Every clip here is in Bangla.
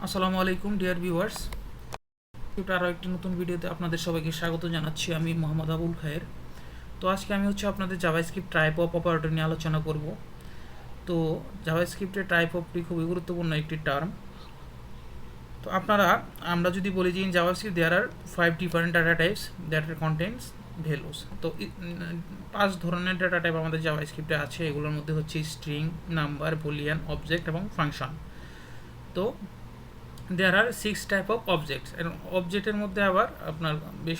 আসসালামু আলাইকুম ডিয়ার ভিউয়ার্স, আরও একটি নতুন ভিডিওতে আপনাদের সবাইকে স্বাগত জানাচ্ছি। আমি মোহাম্মদ আবুল খায়ের। তো আজকে আমি আপনাদের জাভাস্ক্রিপ্ট টাইপ অফ অপারেটর নিয়ে আলোচনা করব। তো জাভাস্ক্রিপ্টের টাইপ অফটি খুবই গুরুত্বপূর্ণ একটি টার্ম। তো আমরা যদি বলি যে in JavaScript there are 5 different data types that contents values. তো 5 ধরনের ডাটা টাইপ আমাদের জাভাস্ক্রিপ্টে আছে। এগুলোর মধ্যে হচ্ছে স্ট্রিং, নাম্বার, বুলিয়ান, অবজেক্ট এবং ফাংশন। তো দেয়ার আর 6 টাইপ অফ অবজেক্টস। অবজেক্টের মধ্যে আবার আপনার বেশ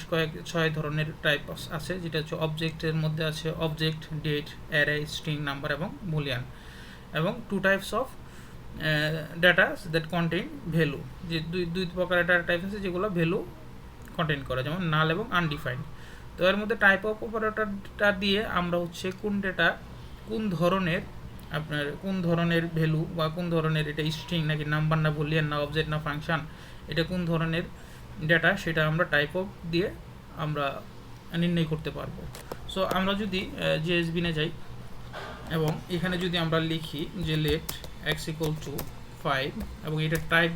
6 ধরনের টাইপ আছে, যেটা হচ্ছে অবজেক্টের মধ্যে আছে object, date, array, string, number এবং বুলিয়ান। এবং 2 types of data that contain value, যে দুই প্রকারের ডাটা টাইপ আছে যেগুলো ভ্যালু কন্টেইন করে, যেমন নাল এবং আনডিফাইন্ড। তো এর মধ্যে টাইপ অফ অপারেটরটা দিয়ে আমরা কোন ডেটা কোন ধরনের ভ্যালু বা কোন ধরনের এটা স্ট্রিং নাকি নাম্বার না বুলিয়ান না অবজেক্ট না ফাংশন, এটা কোন ধরনের ডেটা সেটা আমরা টাইপ অফ দিয়ে আমরা নির্ণয় করতে পারবো। সো আমরা যদি জেএসবিনে যাই এবং এখানে যদি আমরা লিখি যে লেট এক্স ইকুয়াল টু 5 এবং এটার টাইপ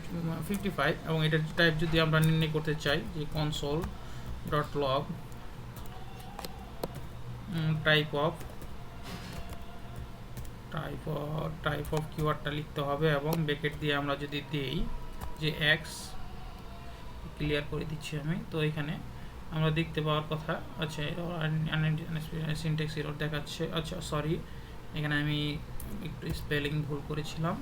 55 এবং এটার টাইপ যদি আমরা নির্ণয় করতে চাই যে console dot log type of কিওয়ার্ডটা লিখতে হবে এবং ব্র্যাকেট দিয়ে আমরা যদি দেই যে এক্স, ক্লিয়ার করে দিচ্ছি আমি। তো এখানে আমরা দেখতে পাওয়ার কথা আচ্ছা সিনট্যাক্স এরর দেখাচ্ছে। আচ্ছা সরি, এখানে আমি একটু স্পেলিং ভুল করেছিলাম।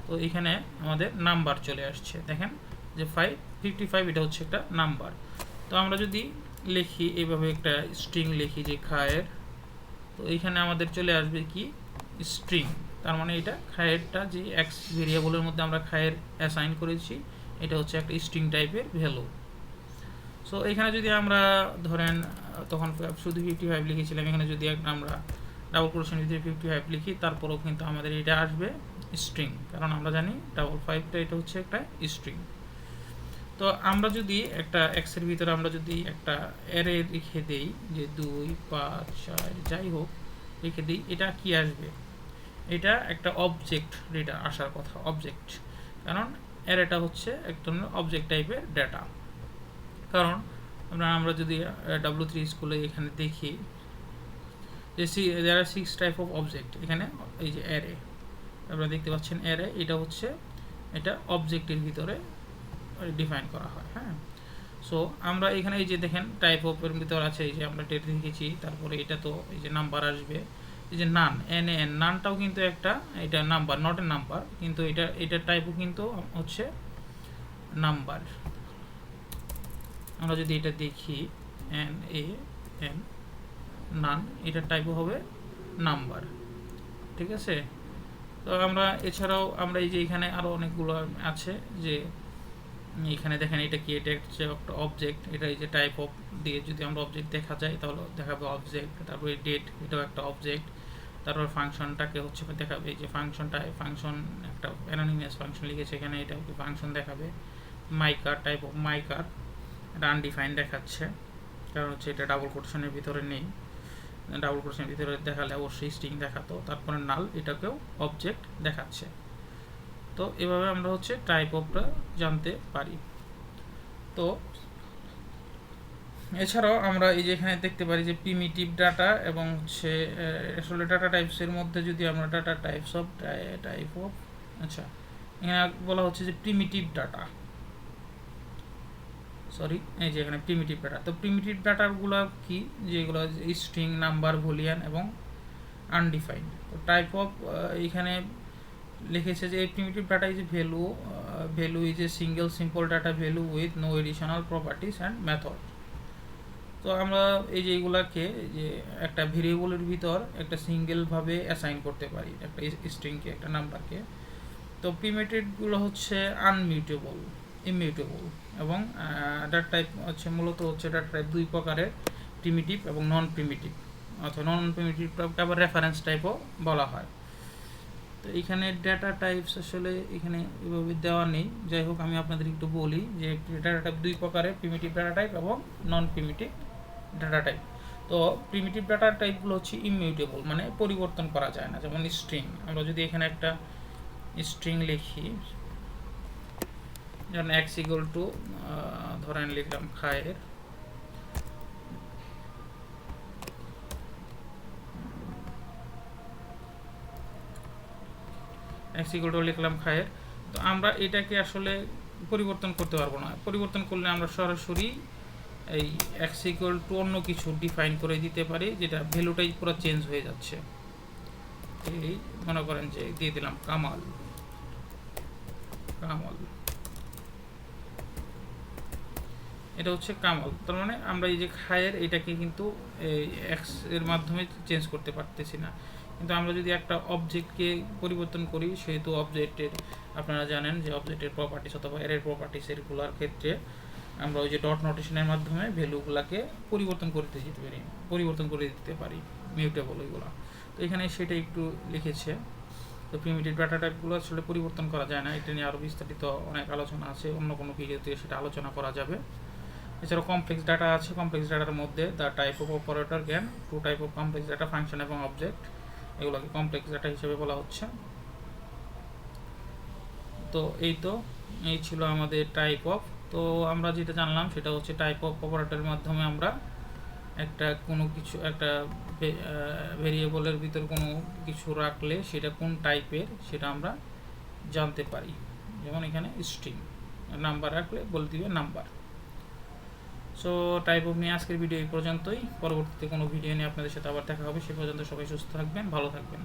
তো এখানে আমাদের নাম্বার চলে আসছে, দেখেন যে 55 এটা হচ্ছে একটা নাম্বার। তো আমরা যদি লিখি এইভাবে একটা স্ট্রিং লিখি যে খায়ের, তো এইখানে আমাদের চলে আসবে কি স্ট্রিং। তার মানে এটা খায়েরটা যে এক্স ভেরিয়েবলের মধ্যে আমরা খায়ের অ্যাসাইন করেছি, এটা হচ্ছে একটা স্ট্রিং টাইপের ভ্যালু। সো এখানে যদি আমরা ধরেন তখন শুধু 55 লিখেছিলাম, এখানে যদি আমরা ডাবল কোটেশন ভিতরে 55 লিখি, তারপরেও কিন্তু আমাদের এটা আসবে স্ট্রিং, কারণ আমরা জানি 55টা এটা হচ্ছে একটা স্ট্রিং। তো আমরা যদি একটা এক্সের ভিতরে আমরা যদি একটা অ্যারে লিখে দেই যে 2 5 4 যাই হোক লিখে দিই, এটা কি আসবে? এটা একটা অবজেক্ট ডেটা আসার কথা, অবজেক্ট, কারণ অ্যারেটা হচ্ছে এক ধরনের অবজেক্ট টাইপের ডেটা। কারণ আমরা যদি W3 স্কুলে এখানে দেখি যে দেয়ার আর 6 টাইপ অফ অবজেক্ট। এখানে এই যে অ্যারে আপনারা দেখতে পাচ্ছেন, অ্যারে এটা অবজেক্টের ভিতরে ডিফাইন করা হয়। হ্যাঁ, সো আমরা এখানে এই যে দেখেন টাইপ অফ এর ভিতর আছে এই যে আমরা ডেট লিখেছি, তারপরে এটা তো এই যে নাম্বার আসবে, এই যে নান নানটাও কিন্তু একটা, এটা নাম্বার নট এ নাম্বার, কিন্তু এটা টাইপও কিন্তু হচ্ছে নাম্বার। আমরা যদি এটা দেখি NAN নান, এটা টাইপও হবে নাম্বার, ঠিক আছে। তো আমরা এছাড়াও আমরা এই যে এখানে আরও অনেকগুলো আছে, যে এখানে দেখেন এটা কি, এটা হচ্ছে একটা অবজেক্ট। এটা এই যে টাইপ অফ দিয়ে যদি আমরা অবজেক্ট দেখা যায় তাহলে দেখাবে অবজেক্ট, তারপরে ডেট এটাও একটা অবজেক্ট, তারপর ফাংশনটাকে হচ্ছে দেখাবে এই যে ফাংশন একটা অ্যানোনিমাস ফাংশন লিখেছে এখানে, এটা ফাংশন দেখাবে। মাইকার টাইপ অফ মাইকার, এটা আনডিফাইন্ড দেখাচ্ছে, কারণ হচ্ছে এটা ডাবল কোটেশনের ভিতরে নেই। ডাবল কোটেশনের ভিতরে দেখালে অবশ্যই স্ট্রিং দেখাতো। তারপরে নাল, এটাকেও অবজেক্ট দেখাচ্ছে। তো এভাবে আমরা টাইপ অফটা জানতে পারি। তো এছাড়াও আমরা এই যে এখানে দেখতে পারি যে প্রিমিটিভ ডাটা এবং আসলে ডাটা টাইপসের মধ্যে যদি আমরা ডাটা টাইপ অফ আচ্ছা এখানে বলা হচ্ছে যে প্রিমিটিভ ডাটা, সরি এই যে এখানে প্রিমিটিভ ডাটা। তো প্রিমিটিভ ডাটাগুলো কি, যেগুলো স্ট্রিং, নাম্বার, বুলিয়ান এবং আনডিফাইন্ড। তো টাইপ অফ এখানে লিখেছে যে এই primitive data is value is a single simple data value with no additional properties and method. তো আমরা এই যে এইগুলাকে যে একটা ভেরিয়েবলের ভিতর একটা সিঙ্গেলভাবে অ্যাসাইন করতে পারি, একটা স্ট্রিংকে, একটা নাম্বারকে। তো প্রিমিটিভগুলো হচ্ছে আনমিউটেবল, ইমিউটেবল এবং ডাটা টাইপ মূলত ডাটা টাইপ দুই প্রকারের, প্রিমিটিভ এবং নন প্রিমিটিভ। অথবা নন প্রিমিটিভটাকে আবার রেফারেন্স টাইপও বলা হয়। তো এখানে ডাটা টাইপস আসলে এখানে এভাবে দেওয়া নেই, যাই হোক আমি আপনাদের একটু বলি যে ডাটা টাইপ দুই প্রকারের, প্রিমিটিভ ডাটা টাইপ এবং নন প্রিমিটিভ ডাটা টাইপ। তো প্রিমিটিভ ডাটা টাইপগুলো হচ্ছে ইমিউটেবল, মানে পরিবর্তন করা যায় না। যেমন স্ট্রিং, আমরা যদি এখানে একটা স্ট্রিং লিখি যেমন x ইকুয়াল টু ধরেন লিখলাম খায়ের, x ইকুয়াল টু লিখলাম খায়ের। তো আমরা এটাকে আসলে পরিবর্তন করতে পারবো না। পরিবর্তন করলে আমরা সরাসরি এই x ইকুয়াল টু অন্য কিছু ডিফাইন করে দিতে পারি, যেটা ভ্যালুটাই পুরো চেঞ্জ হয়ে যাচ্ছে। এই মনে করেন যে দিয়ে দিলাম কামাল, কামাল, এটা হচ্ছে কামাল। তার মানে আমরা এই যে খায়ের এটাকে কিন্তু এক্স এর মাধ্যমে চেঞ্জ করতে পারতেছি না। কিন্তু আমরা যদি একটা অবজেক্টকে পরিবর্তন করি, সেহেতু অবজেক্টের আপনারা জানেন যে অবজেক্টের প্রপার্টিস অথবা এর প্রপার্টিস এরগুলোর ক্ষেত্রে আমরা ওই যে ডট নোটেশনের মাধ্যমে ভ্যালুগুলোকে পরিবর্তন করতে যেতে পারি, পরিবর্তন করে দিতে পারি, মিউটেবল ওইগুলো। তো এখানে সেটা একটু লিখেছে। তো প্রিমিটিভ ডাটা টাইপগুলো আসলে পরিবর্তন করা যায় না, এটা নিয়ে আরও বিস্তারিত অনেক আলোচনা আছে, অন্য কোনো ভিডিওতে সেটা আলোচনা করা যাবে। এছাড়াও কমপ্লেক্স ডাটা আছে, কমপ্লেক্স ডাটার মধ্যে দ্য টাইপ অফ অপারেটর জ্ঞান, two type of complex data, function এবং অবজেক্ট, এগুলোকে কমপ্লেক্স ডাটা হিসেবে বলা হচ্ছে। তো এই ছিল আমাদের টাইপ অফ। তো আমরা যেটা জানলাম সেটা হচ্ছে টাইপ অফ অপারেটরের মাধ্যমে আমরা কোনো কিছু একটা ভেরিয়েবলের ভিতর কোনো কিছু রাখলে সেটা কোন টাইপের সেটা আমরা জানতে পারি। যেমন এখানে স্ট্রিং, নাম্বার রাখলে বলে দিবে নাম্বার। সো টাইপ অফ নিয়ে আজকের ভিডিও এই পর্যন্তই। পরবর্তীতে কোনো ভিডিও নিয়ে আপনাদের সাথে আবার দেখা হবে। সে পর্যন্ত সবাই সুস্থ থাকবেন, ভালো থাকবেন।